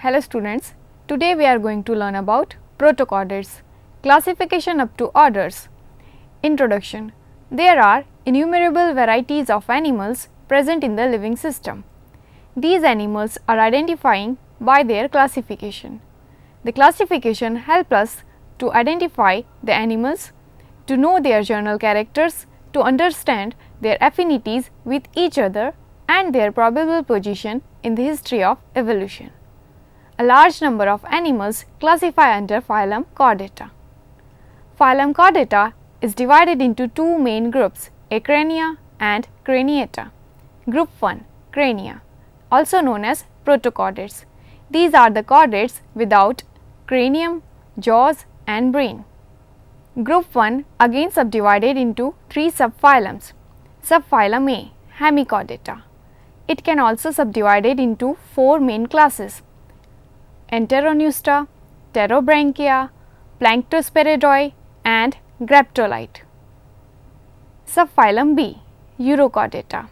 Hello students, today we are going to learn about Protochordates, classification up to orders. Introduction. There are innumerable varieties of animals present in the living system. These animals are identifying by their classification. The classification helps us to identify the animals, to know their general characters, to understand their affinities with each other and their probable position in the history of evolution. A large number of animals classify under phylum Chordata. Phylum Chordata is divided into two main groups, Acrania and Craniata. Group 1, Crania, also known as Protochordates. These are the chordates without cranium, jaws and brain. Group 1 again subdivided into three subphylums. Subphylum A, hemichordata. It can also subdivided into four main classes: Enteronusta, Pterobranchia, Planktosperidoe and Graptolite. Subphylum B, urochordata.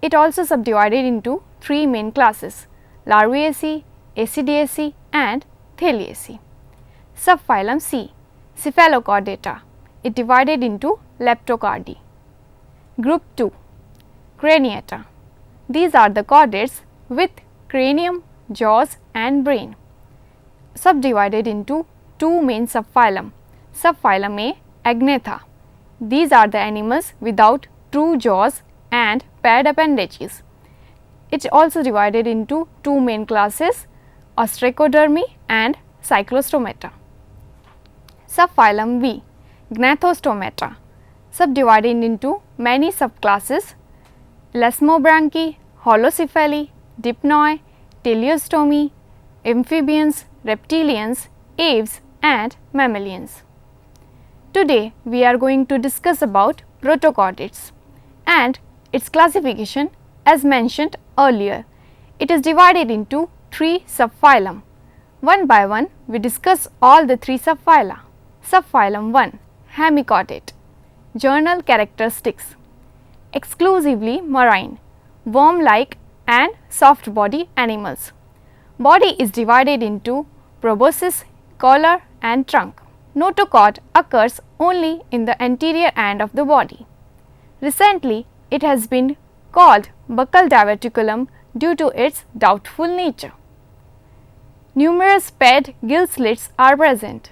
It also subdivided into three main classes: Larvaceae, Acidiaceae and Thaliaceae. Subphylum C, cephalochordata. It divided into Leptocardi. Group 2, Craniata. These are the chordates with cranium, jaws and brain. Subdivided into two main subphylum. Subphylum A, Agnatha. These are the animals without true jaws and paired appendages. It also divided into two main classes, Ostracodermi and Cyclostomata. Subphylum B, Gnathostomata. Subdivided into many subclasses, Lesmobranchi, Holocephali, Dipnoi, Teleostomi, amphibians, reptilians, aves and mammalians. Today we are going to discuss about Protochordates and its classification. As mentioned earlier, it is divided into three subphylum. One by one we discuss all the three subphyla. Subphylum 1, hemichordate. General characteristics: exclusively marine, worm-like and soft body animals. Body is divided into proboscis, collar and trunk. Notochord occurs only in the anterior end of the body. Recently, it has been called buccal diverticulum due to its doubtful nature. Numerous paired gill slits are present.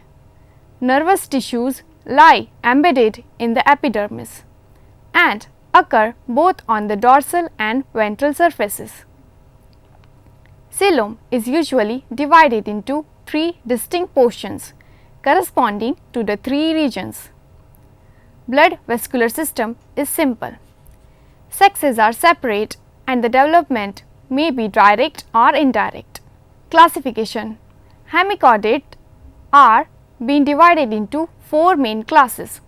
Nervous tissues lie embedded in the epidermis and occur both on the dorsal and ventral surfaces. Coelom is usually divided into three distinct portions corresponding to the three regions. Blood vascular system is simple. Sexes are separate and the development may be direct or indirect. Classification: hemichordates are being divided into four main classes.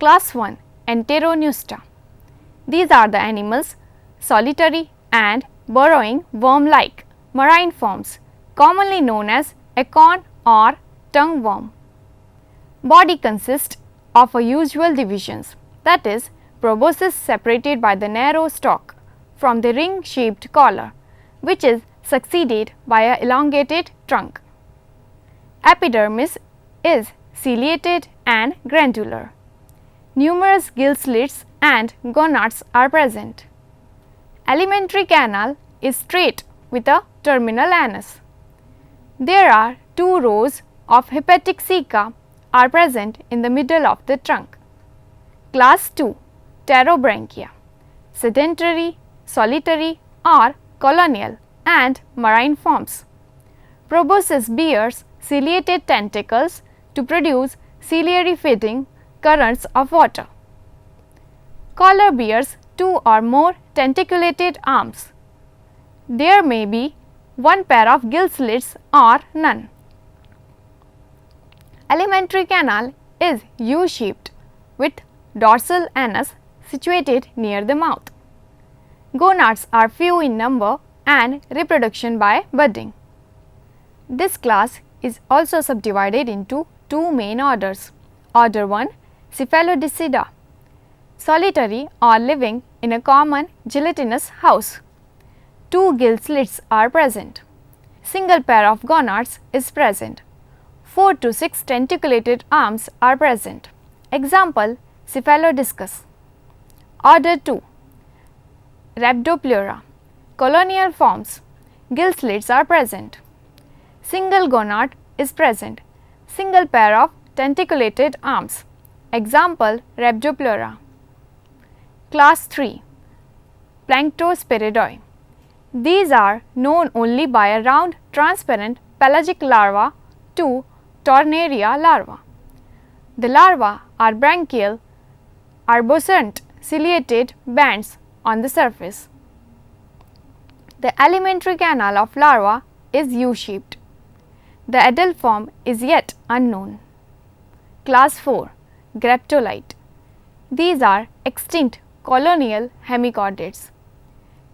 Class 1, Enteronusta. These are the animals solitary and burrowing worm-like marine forms, commonly known as acorn or tongue worm. Body consists of a usual divisions, that is, proboscis separated by the narrow stalk from the ring-shaped collar, which is succeeded by an elongated trunk. Epidermis is ciliated and granular. Numerous gill slits and gonads are present. Alimentary canal is straight with a terminal anus. There are two rows of hepatic ceca are present in the middle of the trunk. Class 2, Pterobranchia. Sedentary, solitary or colonial and marine forms. Proboscis bears ciliated tentacles to produce ciliary feeding currents of water. Collar bears two or more tentaculated arms. There may be one pair of gill slits or none. Alimentary canal is U-shaped with dorsal anus situated near the mouth. Gonads are few in number and reproduction by budding. This class is also subdivided into two main orders. Order 1, Cephalodicida, solitary or living in a common gelatinous house. Two gill slits are present. single pair of gonads is present. 4 to 6 tenticulated arms are present. Example, cephalodiscus. Order 2. Rhabdopleura. Colonial forms. Gill slits are present. Single gonad is present. Single pair of tenticulated arms. Example, Rhabdopleura. Class 3. Planctospiridae. These are known only by a round, transparent pelagic larva to Tornaria larva. The larvae are branchial, arboscent, ciliated bands on the surface. The alimentary canal of larva is U-shaped. The adult form is yet unknown. Class 4. Graptolite. These are extinct colonial hemichordate.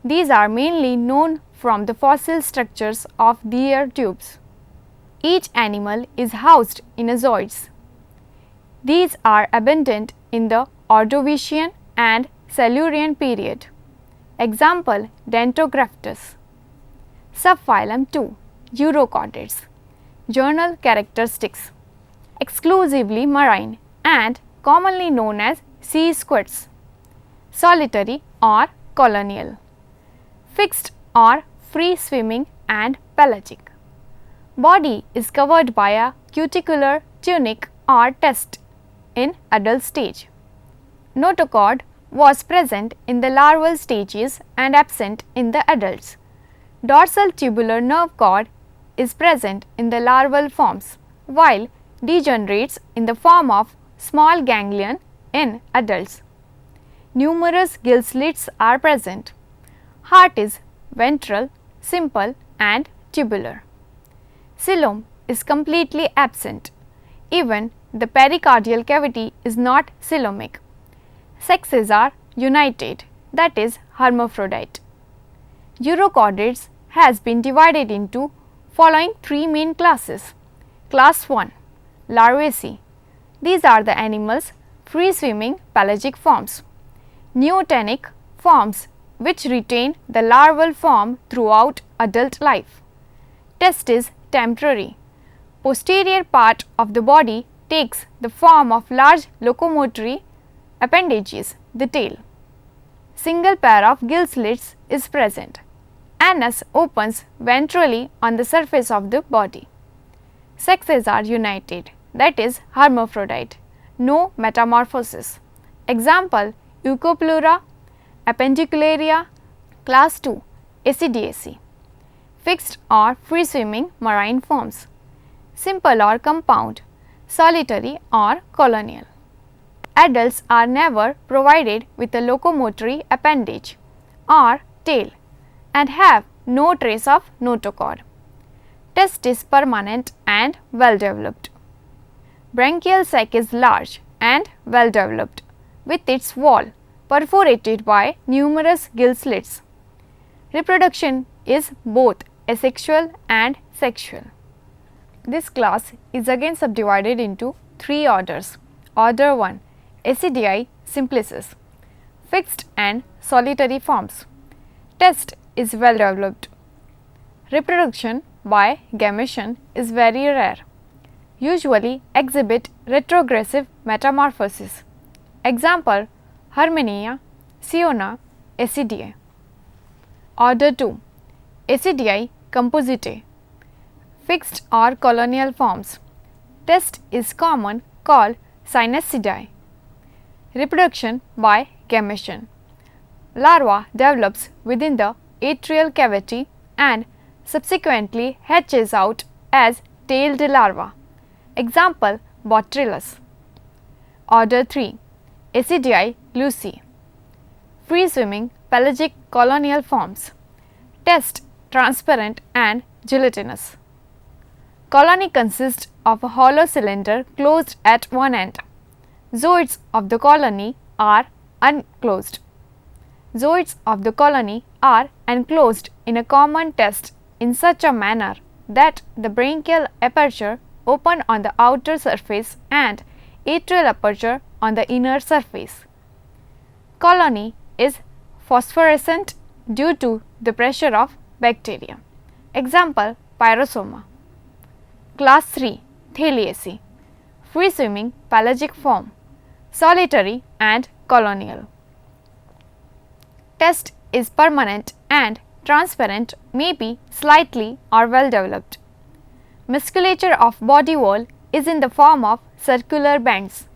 These are mainly known from the fossil structures of their tubes. Each animal is housed in a zooids. These are abundant in the Ordovician and Silurian period. Example, Dentograptus. Subphylum 2. Urochordates. Journal characteristics. Exclusively marine and commonly known as sea squids. Solitary or colonial. Fixed or free swimming and pelagic. Body is covered by a cuticular tunic or test in adult stage. Notochord was present in the larval stages and absent in the adults. Dorsal tubular nerve cord is present in the larval forms, while degenerates in the form of small ganglion in adults. Numerous gill slits are present. Heart is ventral, simple and tubular. Xylem is completely absent. Even the pericardial cavity is not coelomic. Sexes are united, that is hermaphrodite. Urochordates has been divided into following 3 main classes. Class 1. Larvaceae. These are the animals' free swimming pelagic forms. Neotenic forms which retain the larval form throughout adult life. Test is temporary. Posterior part of the body takes the form of large locomotory appendages, the tail. Single pair of gill slits is present. Anus opens ventrally on the surface of the body. Sexes are united, that is hermaphrodite. No metamorphosis. Example, Eucopleura, Appendicularia. Class 2. Acidiaceae. Fixed or free swimming marine forms. Simple or compound, solitary or colonial. Adults are never provided with a locomotory appendage or tail and have no trace of notochord. Test is permanent and well developed. Branchial sac is large and well developed, with its wall perforated by numerous gill slits. Reproduction is both asexual and sexual. This class is again subdivided into 3 orders. Order 1. Acidiae simplicis, fixed and solitary forms. Test is well developed. Reproduction by gamation is very rare. Usually exhibit retrogressive metamorphosis. Example, Herminia, Siona, Acidiae. Order 2. Acidiae compositae, fixed or colonial forms. Test is common, called Cynecidae. Reproduction by gamation. Larva develops within the atrial cavity and subsequently hatches out as tailed larva. Example, Botrytis. Order 3. Acidiae gluci, free swimming pelagic colonial forms. Test transparent and gelatinous. Colony consists of a hollow cylinder closed at one end. Zooids of the colony are unclosed. Zooids of the colony are enclosed in a common test in such a manner that the branchial aperture open on the outer surface and atrial aperture on the inner surface. Colony is phosphorescent due to the pressure of bacteria. Example, Pyrosoma. Class 3 Thaliaceae. Free swimming pelagic form, solitary and colonial. Test is permanent and transparent, may be slightly or well developed. Musculature of body wall is in the form of circular bands.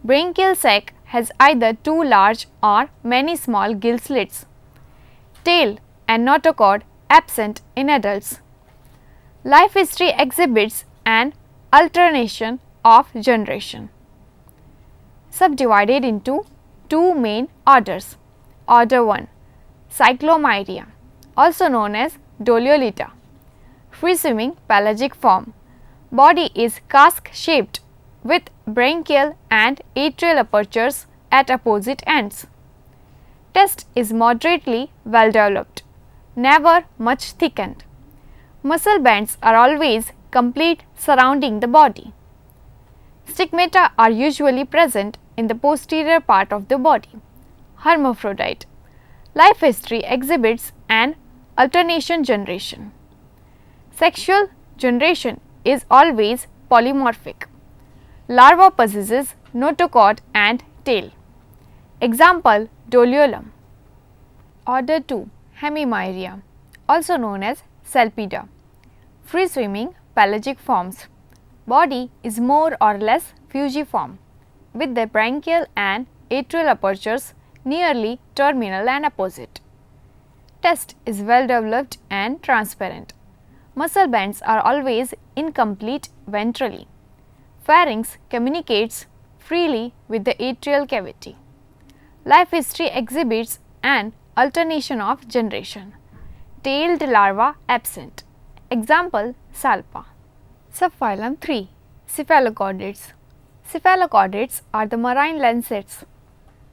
Branchial sac has either two large or many small gill slits. Tail and notochord absent in adults. Life history exhibits an alternation of generation. Subdivided into two main orders. Order 1 Cyclomyria, also known as Doliolita. Free swimming pelagic form. Body is cask shaped with branchial and atrial apertures at opposite ends. Test is moderately well developed, never much thickened. Muscle bands are always complete surrounding the body. Stigmata are usually present in the posterior part of the body. Hermaphrodite. Life history exhibits an alternation generation. Sexual generation is always polymorphic. Larva possesses notochord and tail. Example Doliolum. Order 2 Hemimyria, also known as Salpida. Free swimming pelagic forms. Body is more or less fusiform, with the branchial and atrial apertures nearly terminal and opposite. Test is well developed and transparent. Muscle bands are always incomplete ventrally. Pharynx communicates freely with the atrial cavity. Life history exhibits an alternation of generation. Tailed larva absent. Example Salpa. Subphylum 3 Cephalochordates. Cephalochordates are the marine lancets.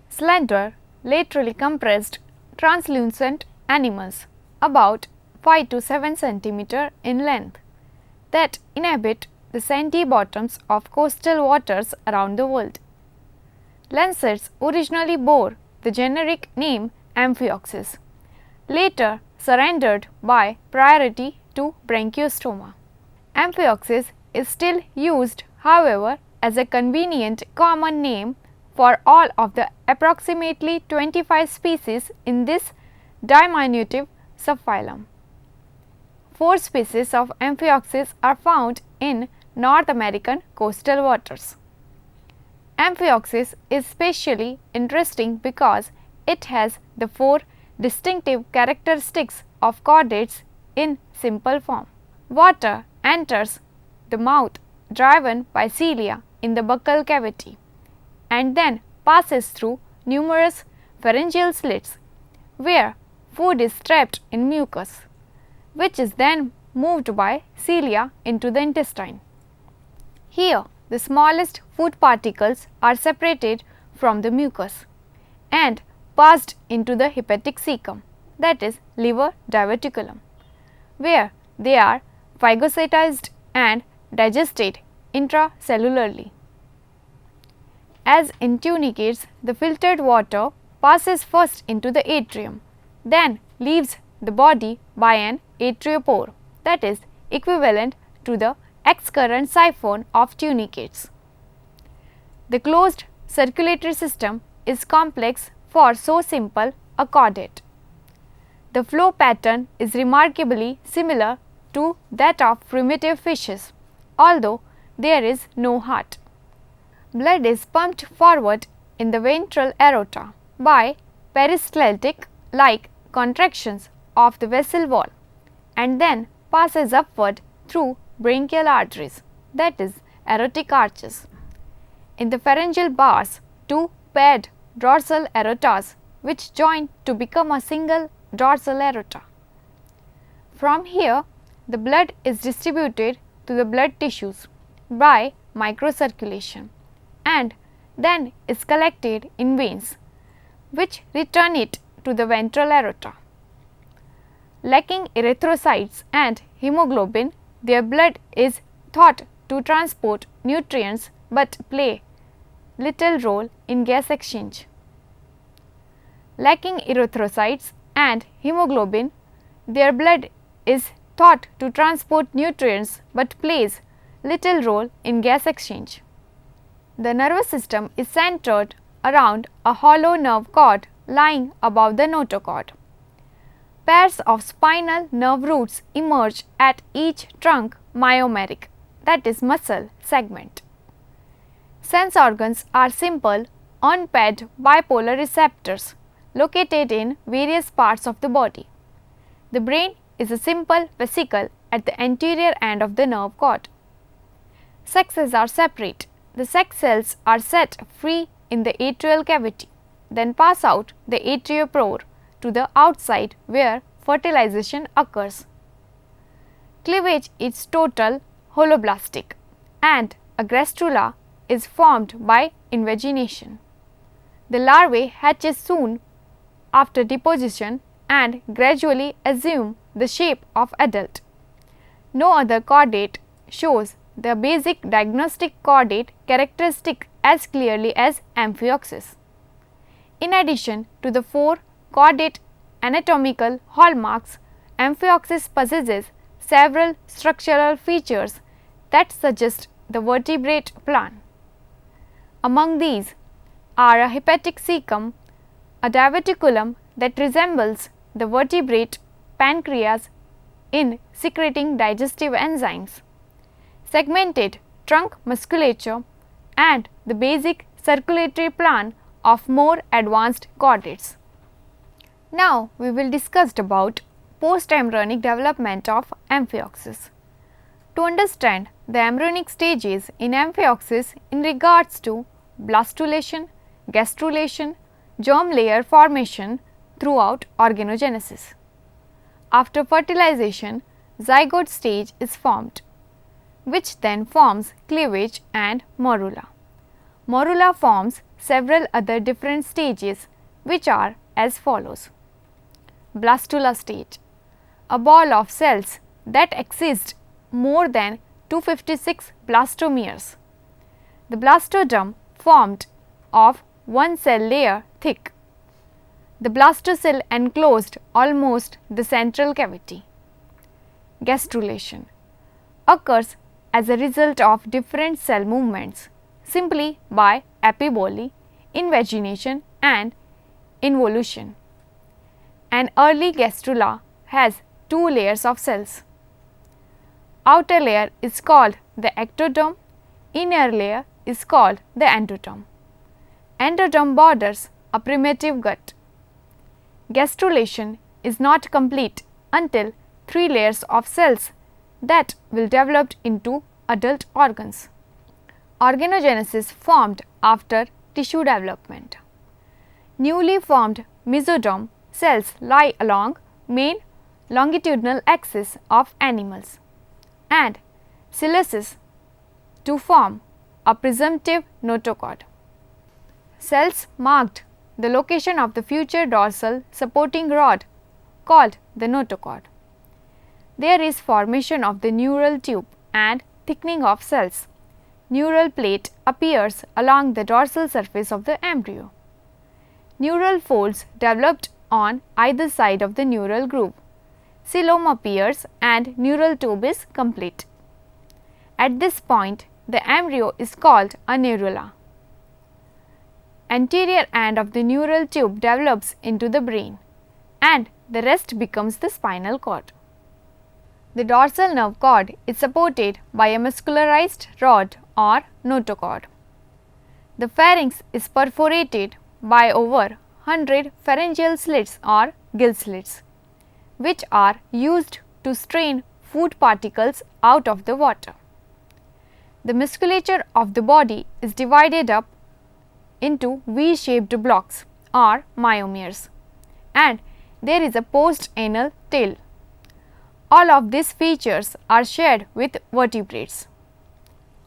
Slender, laterally compressed, translucent animals about 5 to 7 cm in length that inhabit the sandy bottoms of coastal waters around the world. Lancets originally bore the generic name amphioxus, later surrendered by priority to branchiostoma. Amphioxus is still used, however, as a convenient common name for all of the approximately 25 species in this diminutive subphylum. 4 species of amphioxus are found in North American coastal waters. Amphioxus is especially interesting because it has the 4 distinctive characteristics of chordates in simple form. Water enters the mouth driven by cilia in the buccal cavity and then passes through numerous pharyngeal slits where food is trapped in mucus, which is then moved by cilia into the intestine. Here, the smallest food particles are separated from the mucus and passed into the hepatic cecum, that is liver diverticulum, where they are phagocytized and digested intracellularly. As in tunicates, the filtered water passes first into the atrium, then leaves the body by an atriopore, that is equivalent to the excurrent siphon of tunicates. The closed circulatory system is complex for so simple a chordate. The flow pattern is remarkably similar to that of primitive fishes, although there is no heart. Blood is pumped forward in the ventral aorta by peristaltic like contractions of the vessel wall and then passes upward through branchial arteries, that is aortic arches. In the pharyngeal bars, 2 paired dorsal aortas which join to become a single dorsal aorta. From here, the blood is distributed to the blood tissues by microcirculation and then is collected in veins which return it to the ventral aorta. Lacking erythrocytes and hemoglobin, their blood is thought to transport nutrients but play little role in gas exchange. Lacking erythrocytes and hemoglobin, their blood is thought to transport nutrients but plays little role in gas exchange. The nervous system is centered around a hollow nerve cord lying above the notochord. Pairs of spinal nerve roots emerge at each trunk myomeric, that is muscle segment. Sense organs are simple unpaired bipolar receptors located in various parts of the body. The brain is a simple vesicle at the anterior end of the nerve cord. Sexes are separate. The sex cells are set free in the atrial cavity, then pass out the atrioprore to the outside where fertilization occurs. Cleavage is total holoblastic and a gastrula is formed by invagination. The larvae hatches soon after deposition and gradually assume the shape of adult. No other chordate shows the basic diagnostic chordate characteristic as clearly as amphioxus. In addition to the 4 chordate anatomical hallmarks, amphioxus possesses several structural features that suggest the vertebrate plan. Among these are a hepatic cecum, a diverticulum that resembles the vertebrate pancreas in secreting digestive enzymes, segmented trunk musculature, and the basic circulatory plan of more advanced chordates. Now, we will discuss about post-embryonic development of amphioxus. To understand the embryonic stages in amphioxus in regards to blastulation, gastrulation, germ layer formation throughout organogenesis. After fertilization, zygote stage is formed, which then forms cleavage and morula. Morula forms several other different stages which are as follows. Blastula stage, a ball of cells that exist more than 256 blastomeres. The blastoderm formed of one cell layer thick. The blastocell enclosed almost the central cavity. Gastrulation occurs as a result of different cell movements simply by epiboly, invagination and involution. An early gastrula has 2 layers of cells. Outer layer is called the ectoderm, inner layer is called the endoderm. Endoderm borders a primitive gut. Gastrulation is not complete until 3 layers of cells that will develop into adult organs. Organogenesis formed after tissue development. Newly formed mesoderm cells lie along main longitudinal axis of animals and coalesces to form a presumptive notochord. Cells marked the location of the future dorsal supporting rod called the notochord. There is formation of the neural tube and thickening of cells. Neural plate appears along the dorsal surface of the embryo. Neural folds developed on either side of the neural groove. Coelom appears and neural tube is complete. At this point, the embryo is called a neurula. Anterior end of the neural tube develops into the brain and the rest becomes the spinal cord. The dorsal nerve cord is supported by a muscularized rod or notochord. The pharynx is perforated by over 100 pharyngeal slits or gill slits, which are used to strain food particles out of the water. The musculature of the body is divided up into V-shaped blocks or myomeres, and there is a post-anal tail. All of these features are shared with vertebrates.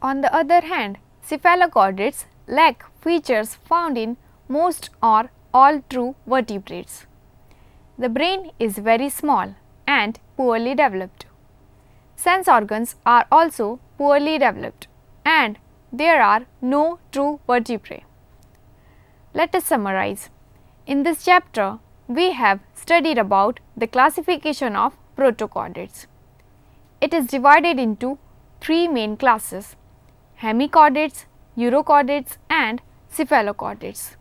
On the other hand, cephalochordates lack features found in most or all true vertebrates. The brain is very small and poorly developed. Sense organs are also poorly developed and there are no true vertebrae. Let us summarize. In this chapter, we have studied about the classification of protochordates. it is divided into three main classes: hemichordate, urochordates and cephalochordates.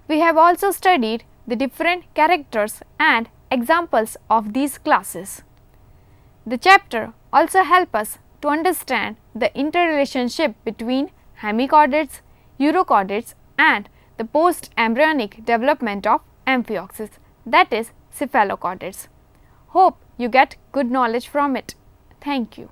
We have also studied the different characters and examples of these classes. The chapter also helps us to understand the interrelationship between hemichordates, urochordates and the post-embryonic development of amphioxus, that is cephalochordates. Hope you get good knowledge from it. Thank you.